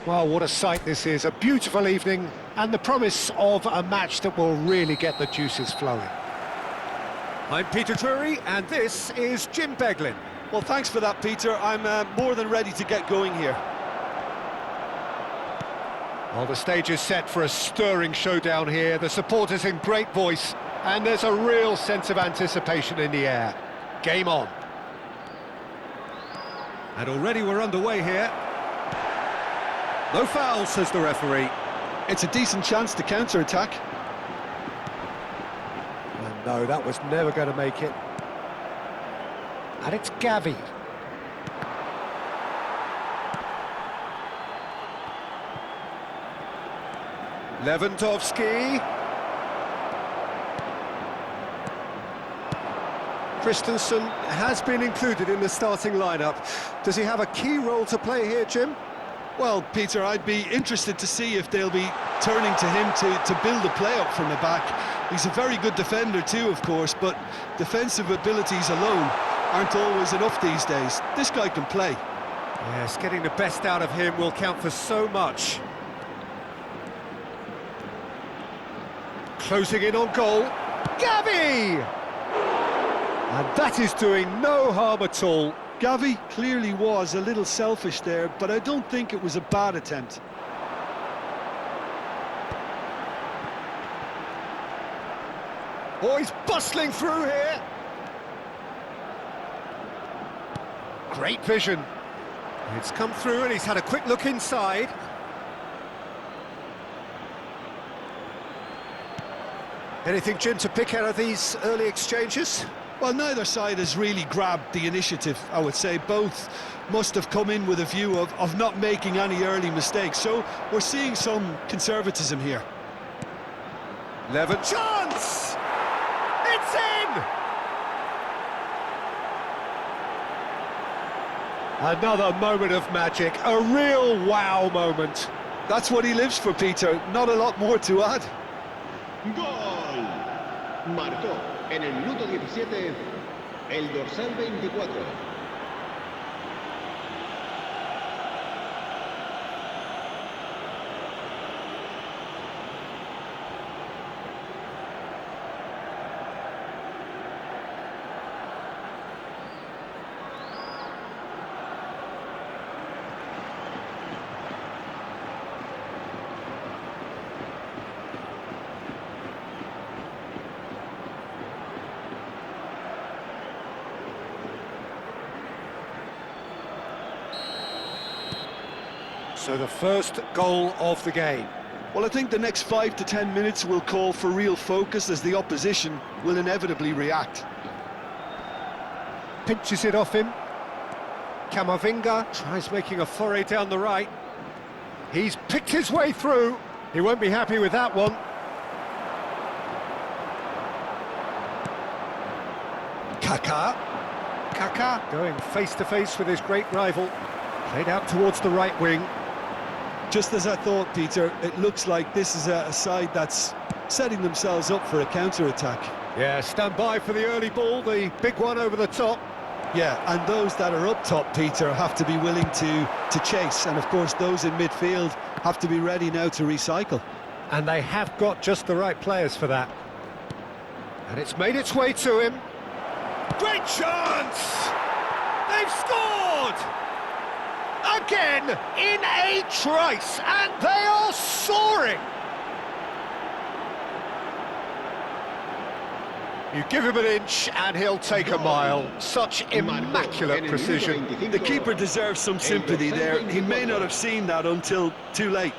Well, what a sight this is. A beautiful evening and the promise of a match that will really get the juices flowing. I'm Peter Drury and this is Jim Beglin. Well, thanks for that, Peter. I'm more than ready to get going here. Well, the stage is set for a stirring showdown here. The supporters in great voice, and there's a real sense of anticipation in the air. Game on. And already we're underway here. No foul, says the referee. It's a decent chance to counter-attack. And no, that was never going to make it. And it's Gavi. Lewandowski. Christensen has been included in the starting lineup. Does he have a key role to play here, Jim? Well, Peter, I'd be interested to see if they'll be turning to him to build a play up from the back. He's a very good defender too, of course, but defensive abilities alone aren't always enough these days. This guy can play. Yes, getting the best out of him will count for so much. Closing in on goal, Gavi! And that is doing no harm at all. Gavi clearly was a little selfish there, but I don't think it was a bad attempt. Oh, he's bustling through here. Great vision. It's come through and he's had a quick look inside. Anything, Jim, to pick out of these early exchanges? Well, neither side has really grabbed the initiative, I would say. Both must have come in with a view of not making any early mistakes. So we're seeing some conservatism here. Chance! It's in! Another moment of magic, a real wow moment. That's what he lives for, Peter. Not a lot more to add. ¡Gol! Marcó en el minuto 17 el dorsal 24. So the first goal of the game. Well, I think the next 5 to 10 minutes will call for real focus as the opposition will inevitably react. Pinches it off him. Camavinga tries making a foray down the right. He's picked his way through. He won't be happy with that one. Kaká going face to face with his great rival. Played out towards the right wing. Just as I thought, Peter, it looks like this is a side that's setting themselves up for a counter-attack. Yeah, stand by for the early ball, the big one over the top. Yeah, and those that are up top, Peter, have to be willing to chase. And, of course, those in midfield have to be ready now to recycle. And they have got just the right players for that. And it's made its way to him. Great chance! They've scored! Again, in a trice, and they are soaring! You give him an inch and he'll take a mile. Such immaculate precision. The keeper deserves some sympathy there. He may not have seen that until too late.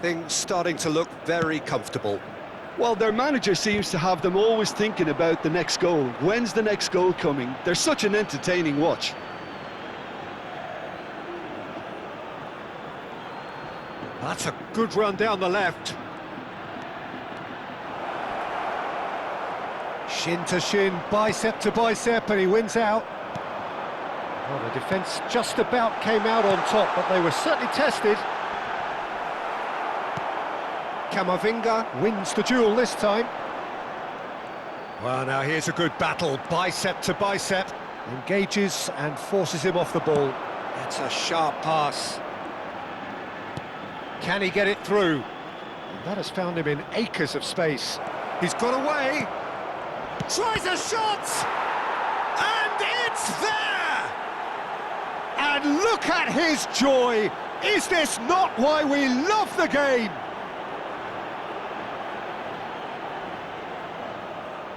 Things starting to look very comfortable. Well, their manager seems to have them always thinking about the next goal. When's the next goal coming? They're such an entertaining watch. That's a good run down the left. Shin to shin, bicep to bicep, and he wins out. Well, the defence just about came out on top, but they were certainly tested. Camavinga wins the duel this time. Well, now here's a good battle, bicep to bicep. Engages and forces him off the ball. It's a sharp pass. Can he get it through? And that has found him in acres of space. He's got away. Tries a shot! And it's there! And look at his joy! Is this not why we love the game?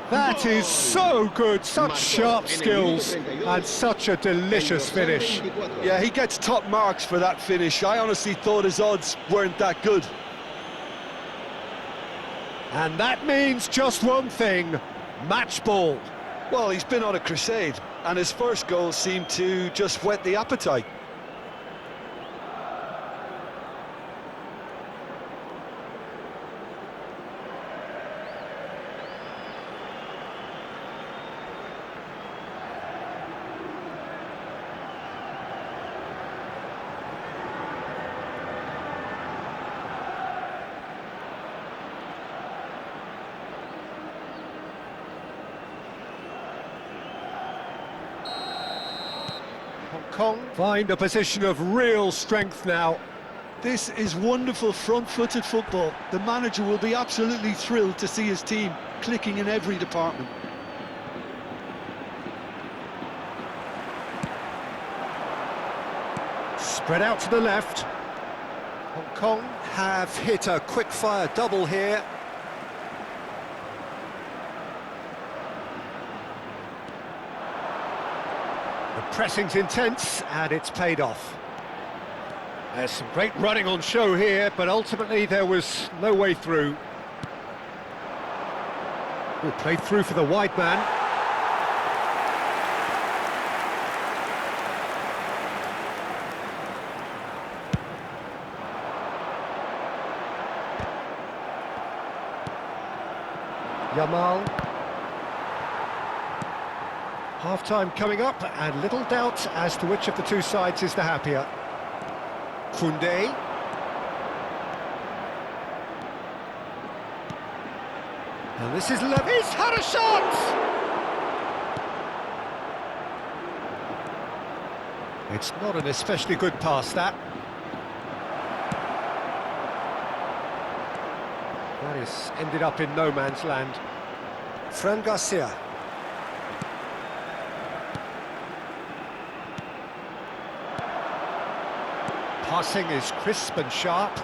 That is so good, such sharp skills, and such a delicious finish. Yeah, he gets top marks for that finish. I honestly thought his odds weren't that good. And that means just one thing, match ball. Well, he's been on a crusade, and his first goal seemed to just whet the appetite. Hong Kong find a position of real strength now. This is wonderful front-footed football. The manager will be absolutely thrilled to see his team clicking in every department. Spread out to the left. Hong Kong have hit a quick-fire double here. The pressing's intense, and it's paid off. There's some great running on show here, but ultimately there was no way through. Oh, played through for the wide man. Yamal. Half-time coming up, and little doubt as to which of the two sides is the happier. Koundé. And this is Levis, had a shot! It's not an especially good pass, that. That is ended up in no man's land. Fran Garcia. Passing is crisp and sharp.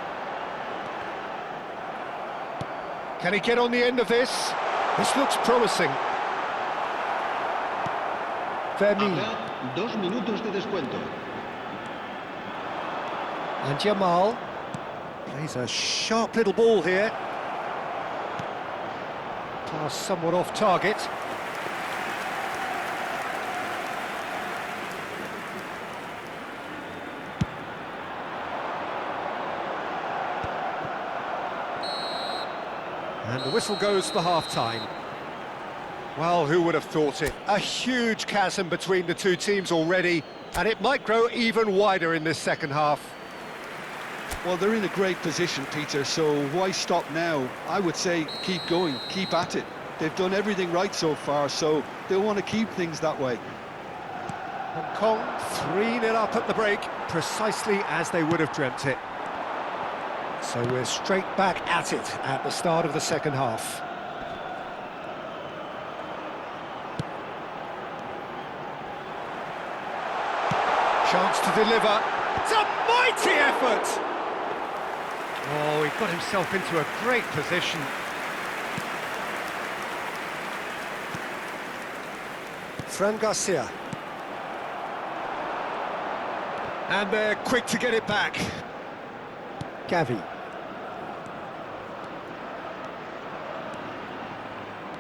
Can he get on the end of this? This looks promising. Fermin. Habrá 2 minutos de descuento. And Yamal plays a sharp little ball here. Pass somewhat off target. And the whistle goes for half-time. Well, who would have thought it? A huge chasm between the two teams already, and it might grow even wider in this second half. Well, they're in a great position, Peter, so why stop now? I would say keep going, keep at it. They've done everything right so far, so they'll want to keep things that way. Hong Kong 3-0 up at the break, precisely as they would have dreamt it. So we're straight back at it at the start of the second half. Chance to deliver. It's a mighty effort! Oh, he got himself into a great position. Fran Garcia. And they're quick to get it back. Gavi.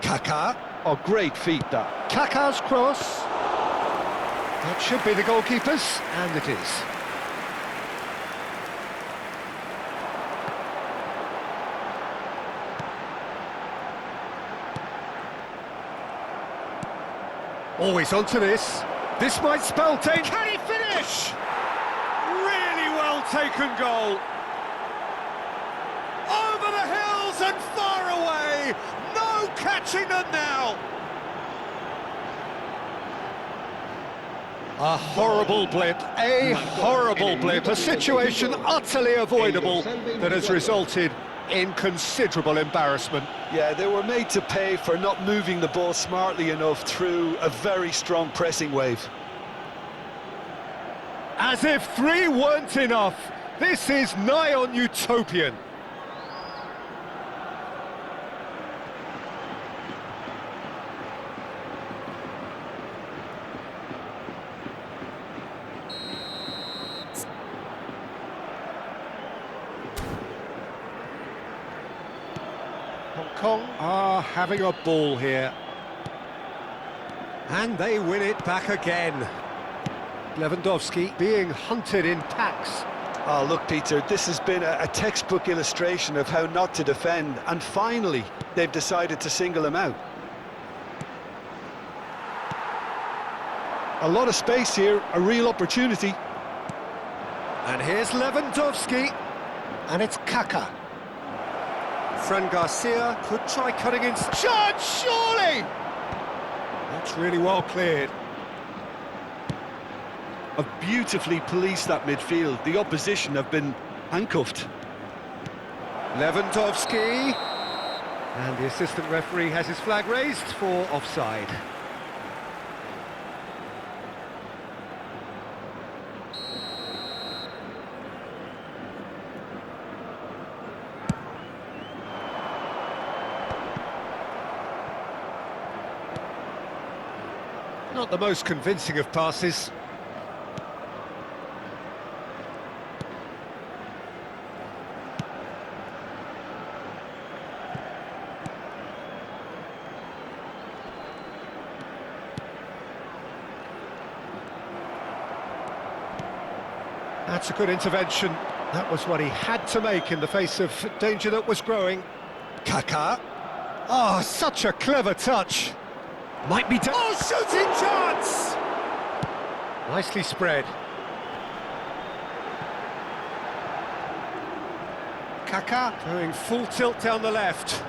Kaká. Oh, great feat, that. Kaká's cross. That should be the goalkeeper's, and it is. Always onto this. This might spell danger. Can he finish? Really well taken goal. Over the hills and far away. No catching them now. A horrible blip, a situation utterly avoidable that has resulted in considerable embarrassment. Yeah, they were made to pay for not moving the ball smartly enough through a very strong pressing wave. As if 3 weren't enough, this is nigh on utopian. Hong Kong are having a ball here. And they win it back again. Lewandowski being hunted in packs. Oh, look, Peter, this has been a textbook illustration of how not to defend, and finally, they've decided to single him out. A lot of space here, a real opportunity. And here's Lewandowski, and it's Kaká. Fran Garcia could try cutting in. Chance, surely! That's really well cleared. Have beautifully policed that midfield. The opposition have been handcuffed. Lewandowski. And the assistant referee has his flag raised for offside. Not the most convincing of passes. That's a good intervention. That was what he had to make in the face of danger that was growing. Kaká. Oh, such a clever touch. Might be done. Oh, shooting chance! Nicely spread. Kaká doing full tilt down the left.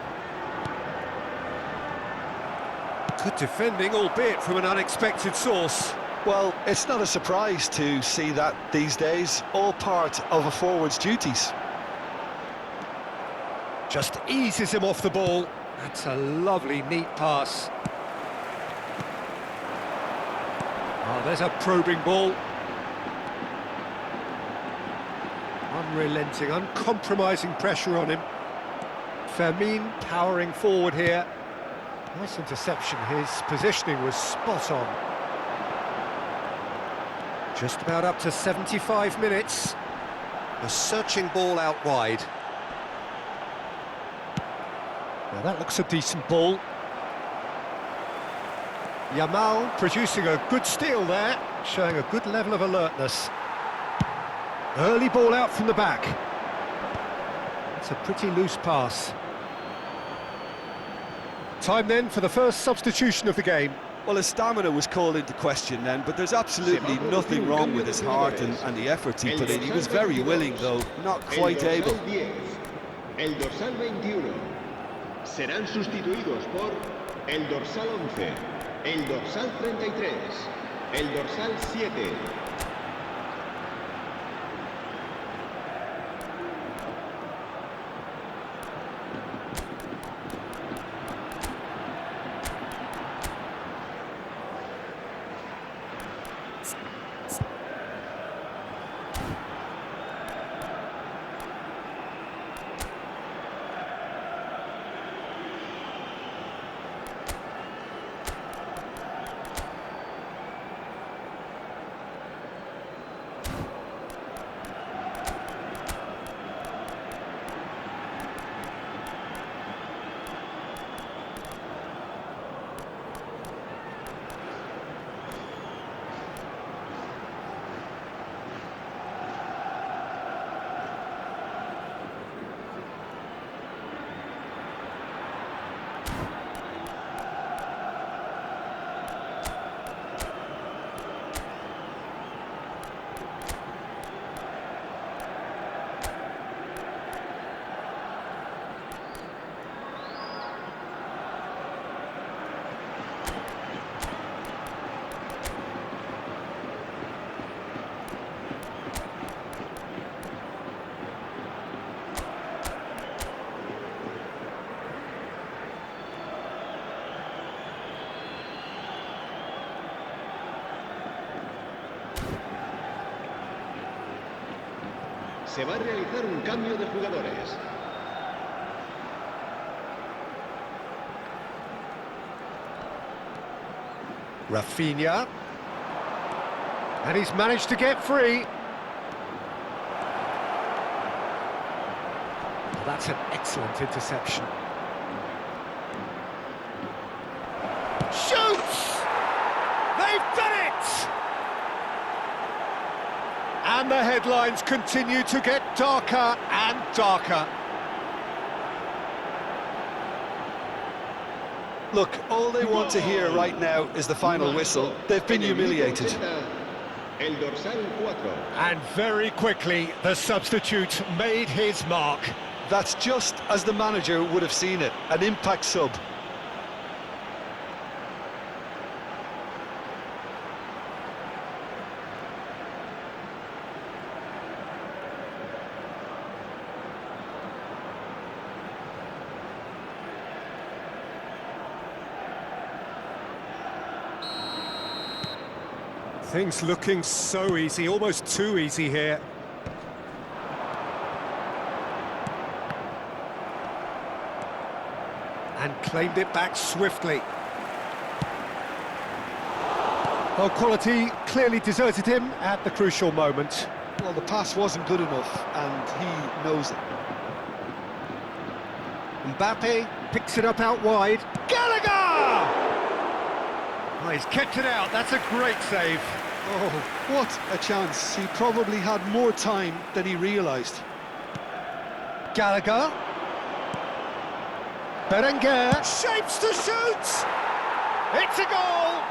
Good defending, albeit from an unexpected source. Well, it's not a surprise to see that these days, all part of a forward's duties. Just eases him off the ball. That's a lovely, neat pass. Oh, there's a probing ball. Unrelenting, uncompromising pressure on him. Fermin powering forward here. Nice interception, his positioning was spot on. Just about up to 75 minutes. A searching ball out wide. Well, that looks a decent ball. Yamal producing a good steal there, showing a good level of alertness. Early ball out from the back. It's a pretty loose pass. Time then for the first substitution of the game. Well, his stamina was called into question then, but there's absolutely nothing wrong with his heart and the efforts he put in. He was very willing, though, not quite able. El dorsal 21. Serán sustituidos por el dorsal 11, el dorsal 33, el dorsal 7. Se va a realizar un cambio de jugadores. Rafinha. And he's managed to get free. Well, that's an excellent interception. Shoots! They've done it! And the headlines continue to get darker and darker. Look, all they want to hear right now is the final whistle. They've been humiliated. El dorsal 4. And very quickly, the substitute made his mark. That's just as the manager would have seen it, an impact sub. Things looking so easy, almost too easy here. And claimed it back swiftly. Well, quality clearly deserted him at the crucial moment. Well, the pass wasn't good enough, and he knows it. Mbappe picks it up out wide. Gallagher! Oh, he's kept it out, that's a great save. Oh, what a chance. He probably had more time than he realised. Gallagher. Berenguer shapes to shoot! It's a goal!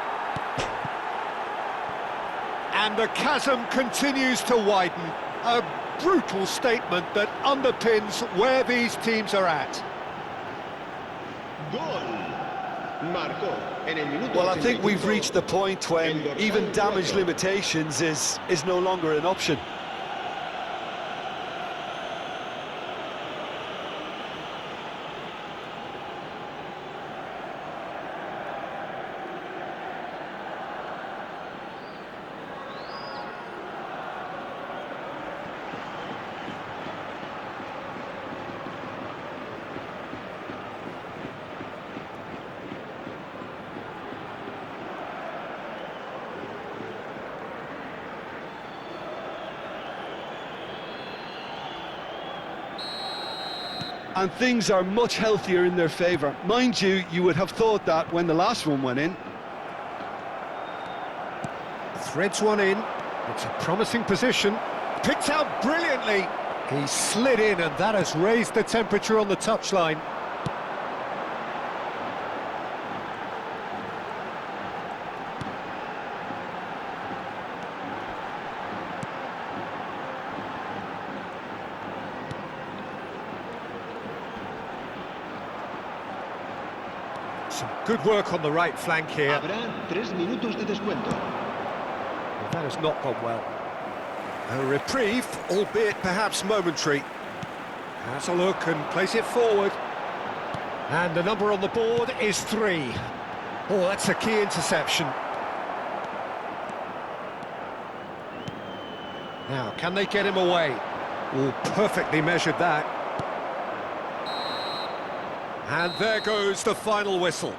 And the chasm continues to widen. A brutal statement that underpins where these teams are at. Gol. Marcó en el minuto. Well, I think we've 85. reached the point when even damage limitations is no longer an option. And things are much healthier in their favour. Mind you, you would have thought that when the last one went in. Threads one in. It's a promising position. Picked out brilliantly. He slid in, and that has raised the temperature on the touchline. Some good work on the right flank here. Habrá 3 minutos de descuento. Well, that has not gone well. A reprieve, albeit perhaps momentary. Has a look and plays it forward. And the number on the board is 3. Oh, that's a key interception. Now, can they get him away? Oh, perfectly measured that. And there goes the final whistle.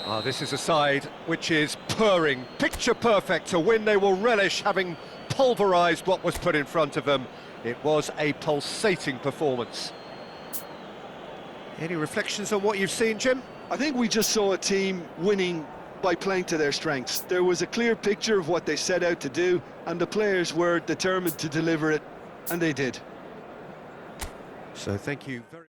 Ah, this is a side which is purring, picture perfect, a win they will relish, having pulverised what was put in front of them. It was a pulsating performance. Any reflections on what you've seen, Jim? I think we just saw a team winning by playing to their strengths. There was a clear picture of what they set out to do, and the players were determined to deliver it, and they did. So thank you very